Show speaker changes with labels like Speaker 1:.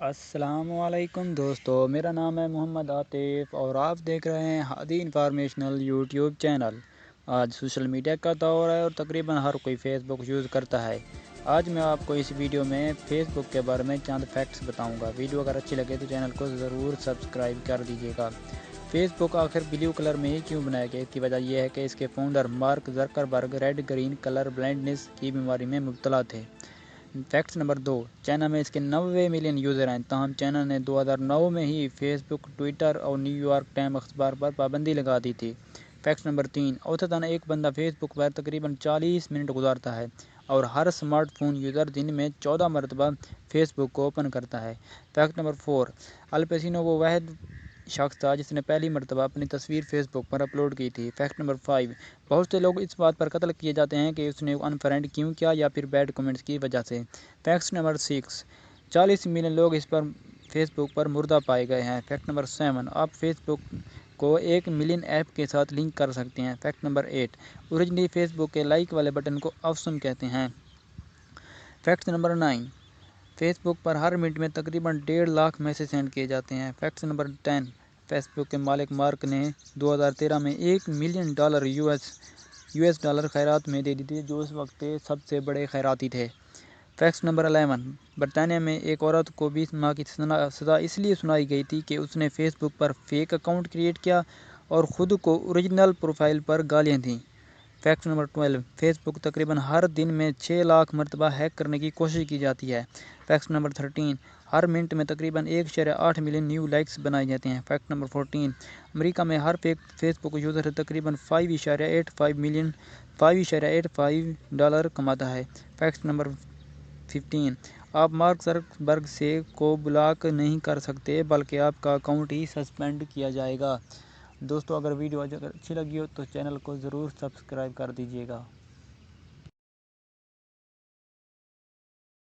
Speaker 1: السلام علیکم دوستو، میرا نام ہے محمد عاطف اور آپ دیکھ رہے ہیں ہادی انفارمیشنل یوٹیوب چینل۔ آج سوشل میڈیا کا دور ہے اور تقریباً ہر کوئی فیس بک یوز کرتا ہے۔ آج میں آپ کو اس ویڈیو میں فیس بک کے بارے میں چند فیکٹس بتاؤں گا۔ ویڈیو اگر اچھی لگے تو چینل کو ضرور سبسکرائب کر دیجیے گا۔ فیس بک آخر بلیو کلر میں ہی کیوں بنایا گیا؟ اس کی وجہ یہ ہے کہ اس کے founder Mark Zuckerberg red green colour blindness کی بیماری میں مبتلا تھے۔ فیکٹس نمبر 2، چائنا میں اس کے 90 ملین یوزر ہیں، تاہم چائنا نے 2009 میں ہی فیس بک، ٹویٹر اور نیو یارک ٹائم اخبار پر پابندی لگا دی تھی۔ فیکٹس نمبر 3، اوسطاً ایک بندہ فیس بک پر تقریباً 40 منٹ گزارتا ہے اور ہر سمارٹ فون یوزر دن میں 14 مرتبہ فیس بک کو اوپن کرتا ہے۔ فیکٹ نمبر 4، ال پیسینو وہ واحد شخص تھا جس نے پہلی مرتبہ اپنی تصویر فیس بک پر اپلوڈ کی تھی۔ فیکٹ نمبر 5، بہت سے لوگ اس بات پر قتل کیے جاتے ہیں کہ اس نے انفرینڈ کیوں کیا یا پھر بیڈ کمنٹس کی وجہ سے۔ فیکٹ نمبر 6، 40 ملین لوگ اس پر فیس بک پر مردہ پائے گئے ہیں۔ فیکٹ نمبر 7، آپ فیس بک کو 1 ملین ایپ کے ساتھ لنک کر سکتے ہیں۔ فیکٹ نمبر 8، اوریجنلی فیس بک کے لائک والے بٹن کو آوسم کہتے ہیں۔ فیکٹ نمبر 9، فیس بک پر ہر منٹ میں تقریباً 1.5 لاکھ میسج سینڈ کیے جاتے ہیں۔ فیکٹ نمبر 10، فیس بک کے مالک مارک نے 2013 میں $1 ملین یو ایس ڈالر خیرات میں دے دی تھی، جو اس وقت کے سب سے بڑے خیراتی تھے۔ فیکٹ نمبر 11، برطانیہ میں ایک عورت کو 20 ماہ کی سزا اس لیے سنائی گئی تھی کہ اس نے فیس بک پر فیک اکاؤنٹ کریٹ کیا اور خود کو اوریجنل پروفائل پر گالیاں دیں۔ فیکٹ نمبر 12، فیس بک تقریباً ہر دن میں 6 لاکھ مرتبہ ہیک کرنے کی کوشش کی جاتی ہے۔ فیکٹ نمبر 13، ہر منٹ میں تقریباً 1.8 ملین نیو لائکس بنائے جاتے ہیں۔ فیکٹ نمبر 14، امریکہ میں ہر فیس بک یوزر تقریباً 5.85 ڈالر کماتا ہے۔ فیکٹ نمبر 15، آپ مارک زکربرگ کو بلاک نہیں کر سکتے بلکہ آپ کا اکاؤنٹ ہی سسپینڈ کیا جائے گا۔ دوستو، اگر ویڈیو اچھی لگی ہو تو چینل کو ضرور سبسکرائب کر دیجیے گا۔